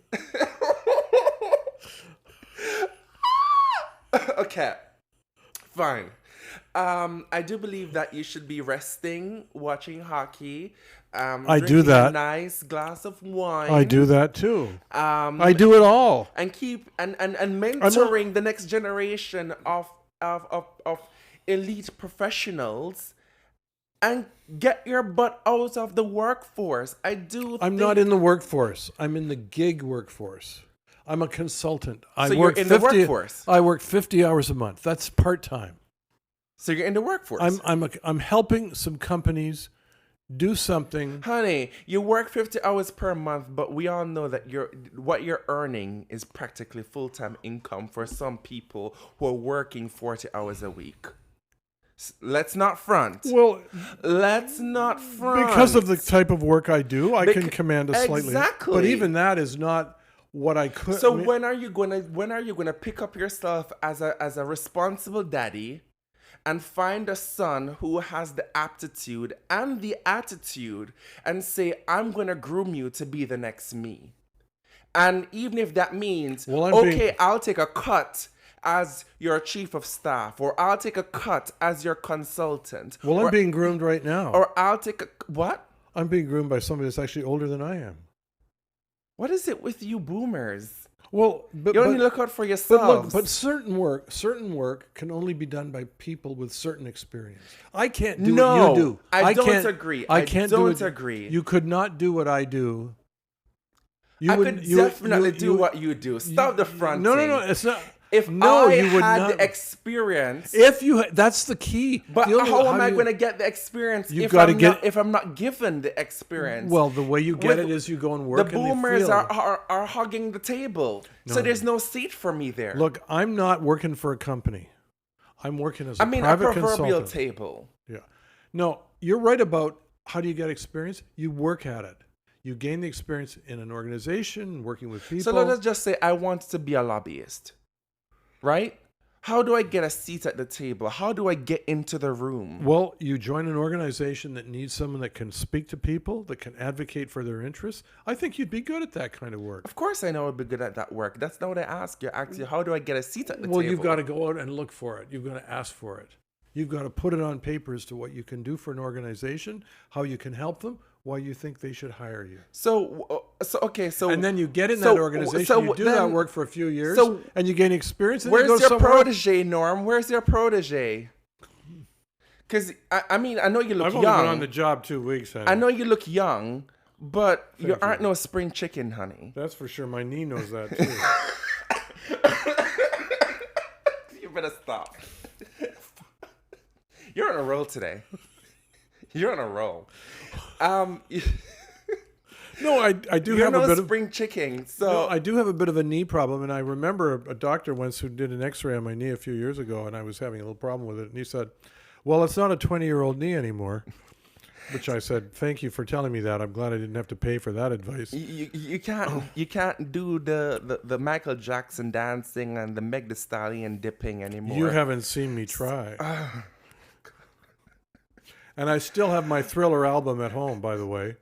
Okay. Fine. I do believe that you should be resting, watching hockey. I do drinking that. A nice glass of wine. I do that too. I do it all. And keep and mentoring the next generation of elite professionals, and get your butt out of the workforce. I'm not in the workforce. I'm in the gig workforce. I'm a consultant. So you're in the workforce. I work 50 hours a month. That's part-time. So you're in the workforce. I'm helping some companies do something. Honey, you work 50 hours per month, but we all know that what you're earning is practically full-time income for some people who are working 40 hours a week. Let's not front. Well, Let's not front. because of the type of work I do, I can Beca- command a slightly. Exactly. But even that is not what I could. So when are you gonna pick up yourself as a responsible daddy and find a son who has the aptitude and the attitude and say, I'm gonna groom you to be the next me? And even if that means, I'll take a cut as your chief of staff, or I'll take a cut as your consultant. Well, I'm or, being groomed right now. Or I'll take a what? I'm being groomed by somebody that's actually older than I am. What is it with you boomers? Well, but You only look out for yourselves. But certain work can only be done by people with certain experience. I can't do what you do. I don't can't agree. I can't don't do it. agree. You could not do what I do. I could definitely do what you do. Stop the fronting. No, it's not. If no, I you would had not. the experience, That's the key. but The only- how am I you- going to get the experience You've if gotta I'm get- not, if I'm not given the experience? Well, the way you get it is you go and work. The in boomers field. are hugging the table, so there's no seat for me there. Look, I'm not working for a company. I'm working as a I mean, a private proverbial consultant. table. Yeah. No, you're right about how do you get experience? You work at it. You gain the experience in an organization, working with people. So let us just say I want to be a lobbyist, right? How do I get a seat at the table? How do I get into the room? Well, you join an organization that needs someone that can speak to people, that can advocate for their interests. I think you'd be good at that kind of work. Of course I know I'd be good at that work. That's not what I ask you. Actually, how do I get a seat at the Well, table? you've got to go out and look for it. You've got to ask for it. You've got to put it on paper as to what you can do for an organization, how you can help them, why you think they should hire you. So And then you get in that organization, you do that work for a few years, and you gain experience, and you go where's your somewhere else. protege, Norm? Where's your protege? Because, I mean, I know you look I've young. only been on the job 2 weeks, honey. I know you look young, but you Thank aren't you. no spring chicken, honey. That's for sure. My knee knows that, too. You better stop. You're on a roll today. You're on a roll. No, I do You're have no a bit of... spring chicken. So No, I do have a bit of a knee problem, and I remember a doctor once who did an X-ray on my knee a few years ago, and I was having a little problem with it, and he said, "Well, it's not a 20-year-old knee anymore." Which I said, "Thank you for telling me that. I'm glad I didn't have to pay for that advice." you can't do the Michael Jackson dancing and the Meg Thee Stallion dipping anymore. You haven't seen me try. And I still have my Thriller album at home, by the way.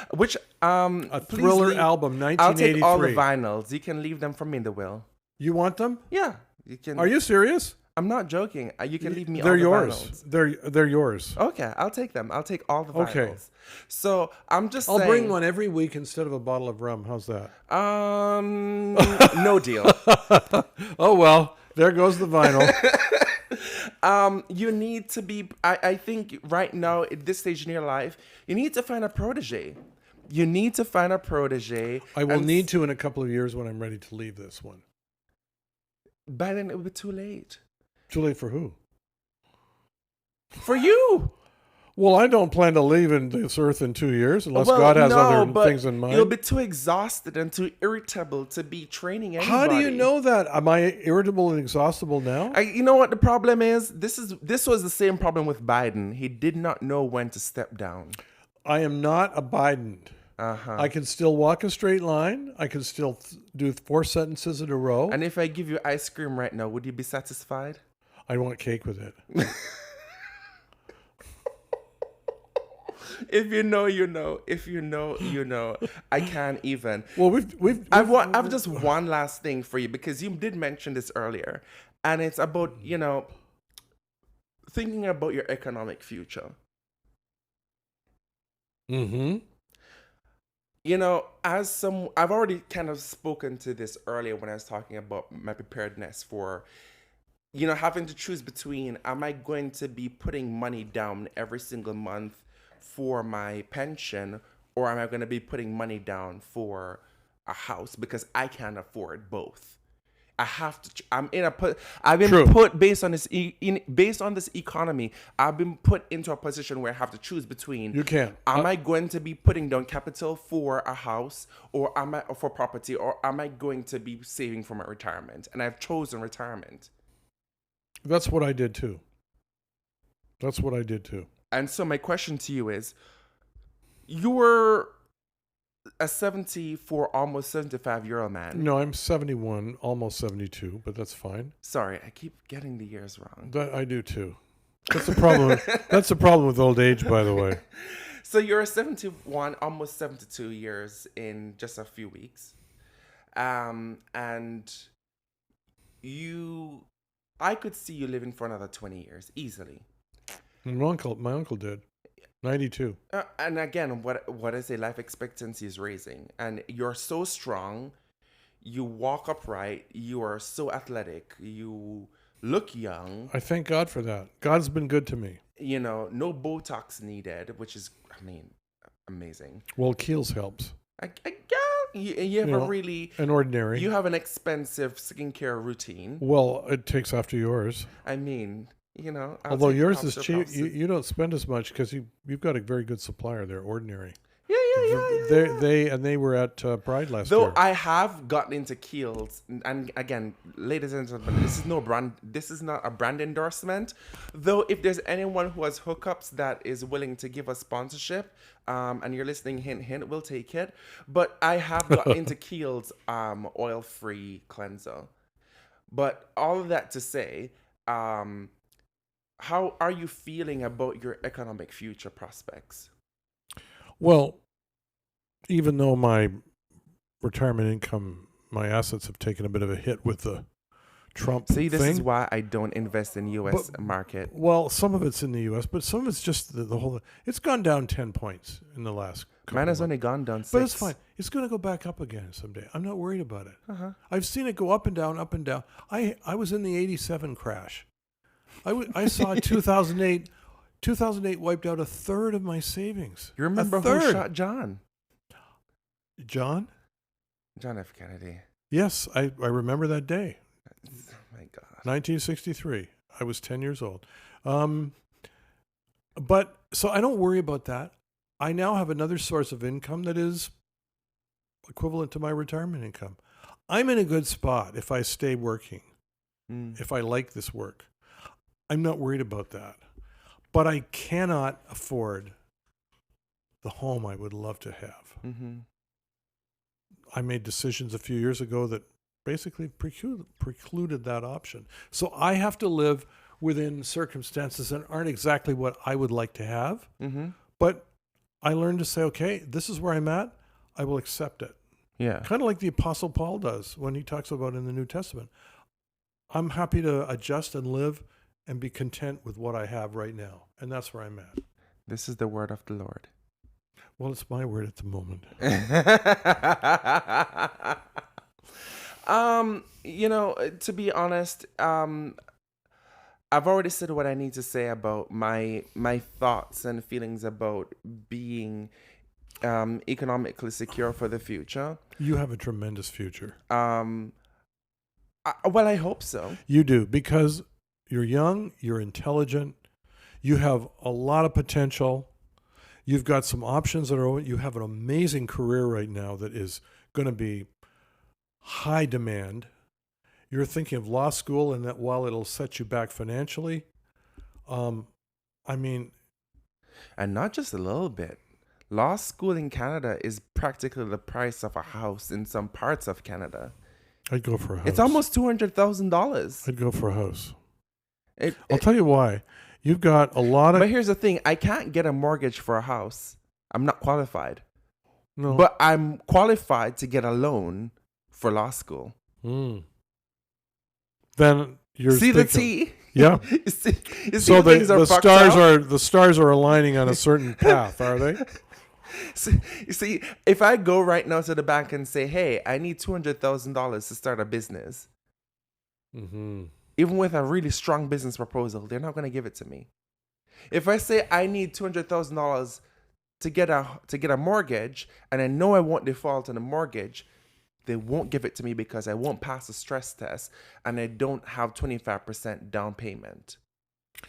Which A Thriller album, 1983. I'll take all the vinyls. You can leave them for me in the will. You want them? Yeah, you can. Are you serious? I'm not joking. You can leave me They're all the yours. vinyls. They're yours. Okay, I'll take them. I'll take all the vinyls. Okay. So I'm just I'll saying. bring one every week instead of a bottle of rum. How's that? No deal. Oh, well, there goes the vinyl. You need to be. I think right now at this stage in your life, you need to find a protege. You need to find a protege. I will and need to in a couple of years when I'm ready to leave this one. By then it will be too late. Too late for who? For you. Well, I don't plan to leave in this earth in 2 years unless God has other things in mind. You'll be too exhausted and too irritable to be training anybody. How do you know that? Am I irritable and exhaustible now? You know what the problem is? This was the same problem with Biden. He did not know when to step down. I am not a Biden. I can still walk a straight line. I can still do 4 sentences in a row. And if I give you ice cream right now, would you be satisfied? I want cake with it. If you know, you know. If you know, you know. I can't even. Well, I've just one last thing for you because you did mention this earlier, and it's about thinking about your economic future. Mm-hmm. I've already kind of spoken to this earlier when I was talking about my preparedness for, having to choose between, am I going to be putting money down every single month for my pension, or am I going to be putting money down for a house because I can't afford both? I have to. I've been True. put based on this economy. I've been put into a position where I have to choose between. You can't. Am I going to be putting down capital for a house, or for property, or am I going to be saving for my retirement? And I've chosen retirement. That's what I did too. That's what I did too. And so my question to you is, you were a 74, almost 75-year-old man. No, I'm 71, almost 72, but that's fine. Sorry, I keep getting the years wrong. That I do too. That's the problem. That's the problem with old age, by the way. So you're 71, almost 72 years in just a few weeks. And I could see you living for another 20 years easily. My uncle did. 92. And again, what I say, life expectancy is raising. And you're so strong. You walk upright. You are so athletic. You look young. I thank God for that. God's been good to me. You know, no Botox needed, which is, amazing. Well, Kiehl's helps. You have a really... An ordinary. You have an expensive skincare routine. Well, it takes after yours. Although yours is cheap, you don't spend as much because you've got a very good supplier there, Ordinary. Yeah. They were at Pride last Though year. I have gotten into Kiehl's, and again, ladies and gentlemen, this is not a brand endorsement. Though if there's anyone who has hookups that is willing to give us sponsorship, and you're listening, hint, hint, we'll take it. But I have gotten into Kiehl's oil-free cleanser. But all of that to say, how are you feeling about your economic future prospects? Well, even though my retirement income, my assets have taken a bit of a hit with the Trump See, this thing. is why I don't invest in U.S. market. Well, some of it's in the U.S., but some of it's just the whole... It's gone down 10 points in the last couple Mine has months. only gone down 6. But it's fine. It's going to go back up again someday. I'm not worried about it. I've seen it go up and down, up and down. I was in the 87 crash. I saw 2008. 2008 wiped out a third of my savings. You remember who shot John? John? John F. Kennedy. Yes, I remember that day. Oh my God. 1963. I was 10 years old. But so I don't worry about that. I now have another source of income that is equivalent to my retirement income. I'm in a good spot if I stay working, if I like this work. I'm not worried about that. But I cannot afford the home I would love to have. I made decisions a few years ago that basically precluded that option. So I have to live within circumstances that aren't exactly what I would like to have. But I learned to say, okay, this is where I'm at. I will accept it. Yeah. Kind of like the Apostle Paul does when he talks about in the New Testament. I'm happy to adjust and live and be content with what I have right now. And that's where I'm at. This is the word of the Lord. Well, it's my word at the moment. To be honest, I've already said what I need to say about my thoughts and feelings about being economically secure for the future. You have a tremendous future. I hope so. You do, because you're young, you're intelligent, you have a lot of potential. You've got some options that are open. You have an amazing career right now that is going to be high demand. You're thinking of law school, and that while it'll set you back financially, and not just a little bit. Law school in Canada is practically the price of a house in some parts of Canada. I'd go for a house. It's almost $200,000. I'd go for a house. I'll tell you why. You've got a lot of... But here's the thing. I can't get a mortgage for a house. I'm not qualified. No. But I'm qualified to get a loan for law school. Then you're See the T? Yeah. you see So the stars are aligning on a certain path, are they? You see, if I go right now to the bank and say, hey, I need $200,000 to start a business, even with a really strong business proposal, they're not going to give it to me. If I say I need $200,000 to get a mortgage, and I know I won't default on a mortgage, they won't give it to me because I won't pass the stress test, and I don't have 25% down payment.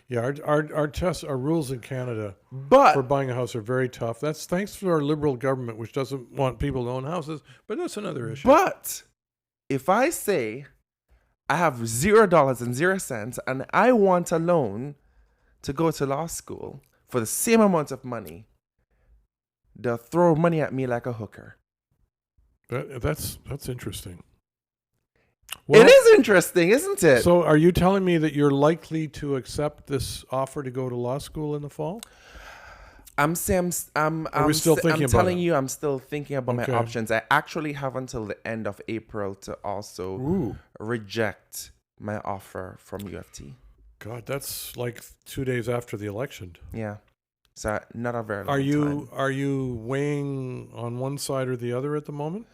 Yeah, our rules in Canada But for buying a house are very tough. That's thanks to our liberal government, which doesn't want people to own houses. But that's another issue. But if I say I have $0 and 0 cents, and I want a loan to go to law school for the same amount of money, they'll throw money at me like a hooker. That's interesting. It is interesting, isn't it? So are you telling me that you're likely to accept this offer to go to law school in the fall? I'm telling you, I'm still thinking about my options. I actually have until the end of April to also reject my offer from UFT. God, that's like 2 days after the election. Yeah. So not a very long time. Are you weighing on one side or the other at the moment?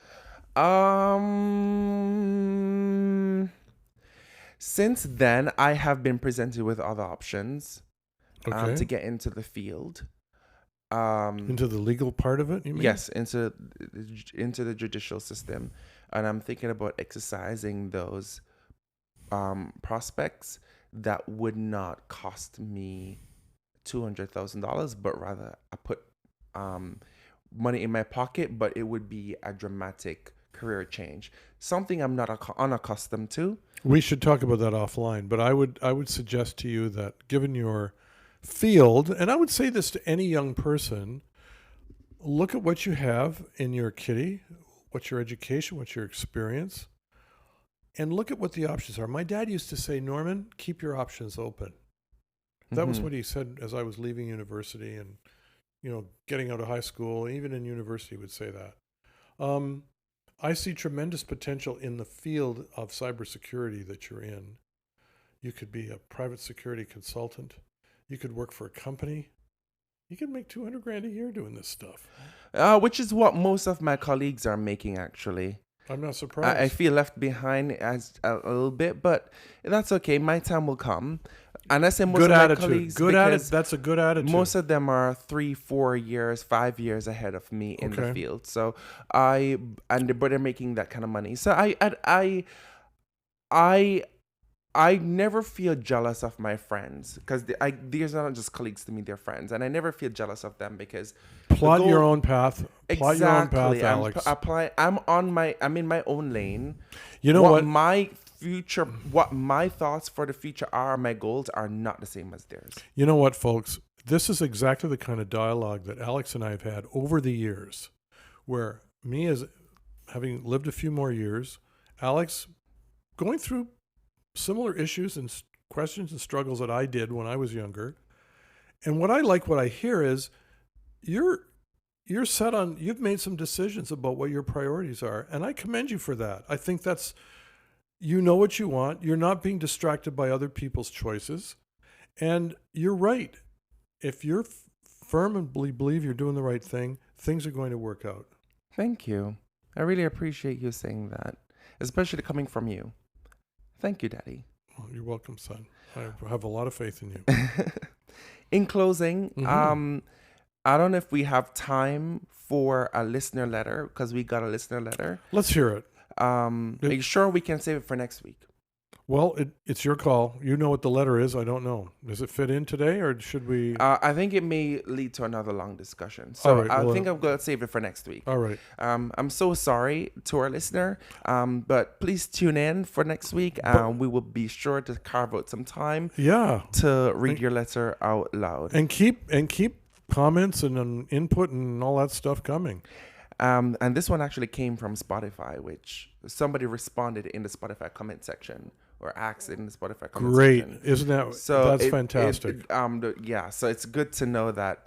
Since then, I have been presented with other options to get into the field. Into the legal part of it, you mean? Yes, into the judicial system. And I'm thinking about exercising those prospects that would not cost me $200,000, but rather I put money in my pocket, but it would be a dramatic career change, something I'm not unaccustomed to. We should talk about that offline, but I would suggest to you that given your field, and I would say this to any young person, look at what you have in your kitty, what's your education, what's your experience, and look at what the options are. My dad used to say, Norman, keep your options open. That was what he said as I was leaving university and, getting out of high school, even in university would say that. I see tremendous potential in the field of cybersecurity that you're in. You could be a private security consultant. You could work for a company. You could make $200,000 a year doing this stuff. Which is what most of my colleagues are making, actually. I'm not surprised. I feel left behind as a little bit, but that's okay. My time will come. And I say most of my colleagues, that's a good attitude. Most of them are 3, 4 years, 5 years ahead of me in the field. So but they're making that kind of money. So I never feel jealous of my friends because these are not just colleagues to me; they're friends, and I never feel jealous of them because plot your own path. Exactly. Plot your own path, Alex. I'm in my own lane. You know what? What my thoughts for the future are, my goals are not the same as theirs. You know what, folks? This is exactly the kind of dialogue that Alex and I have had over the years, where me as having lived a few more years, Alex going through similar issues and questions and struggles that I did when I was younger. And what I hear is you're set on, you've made some decisions about what your priorities are. And I commend you for that. I think that's, you know what you want. You're not being distracted by other people's choices. And you're right. If you're firmly believe you're doing the right thing, things are going to work out. Thank you. I really appreciate you saying that, especially coming from you. Thank you, Daddy. Well, you're welcome, son. I have a lot of faith in you. In closing, I don't know if we have time for a listener letter because we got a listener letter. Let's hear it. Are you sure we can save it for next week? Well, it's your call. You know what the letter is. I don't know. Does it fit in today or should we? I think it may lead to another long discussion. So I think I'm going to save it for next week. All right. I'm so sorry to our listener, but please tune in for next week. We will be sure to carve out some time to read your letter out loud. And keep comments and input and all that stuff coming. And this one actually came from Spotify, which somebody responded in the Spotify comment section. Or asked it in the Spotify comment section. Isn't that that's fantastic? So it's good to know that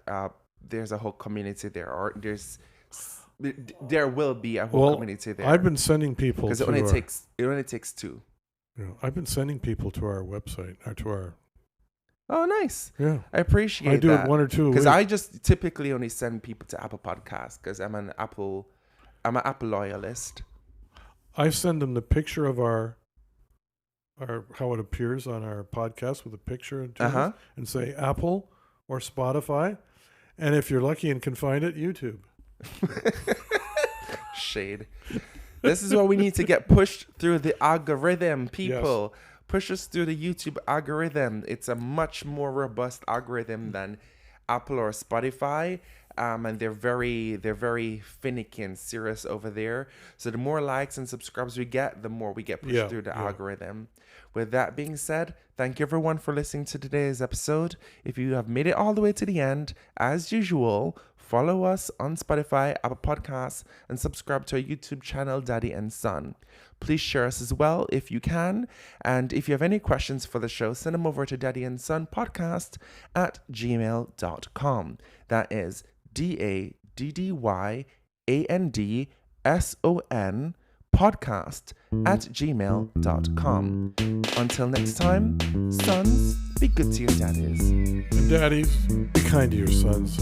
there's a whole community there, or there will be a whole community there. I've been sending people because it only takes two. I've been sending people to our website or to our. Oh, nice! Yeah, I appreciate that. I do it 1 or 2 because I just typically only send people to Apple Podcasts because I'm an Apple loyalist. I send them the picture of our how it appears on our podcast with a picture and say Apple or Spotify, and if you're lucky and can find it, YouTube. Shade. This is what we need to get pushed through the algorithm, people. Yes. Push us through the YouTube algorithm. It's a much more robust algorithm than Apple or Spotify. And they're very finicky and serious over there. So the more likes and subscribes we get, the more we get pushed through the algorithm. With that being said, thank you everyone for listening to today's episode. If you have made it all the way to the end, as usual, follow us on Spotify, Apple Podcasts, and subscribe to our YouTube channel, Daddy and Son. Please share us as well if you can. And if you have any questions for the show, send them over to daddyandSonPodcast@gmail.com. That is DADDYANDSON podcast@gmail.com. Until next time, sons, be good to your daddies. And daddies, be kind to your sons.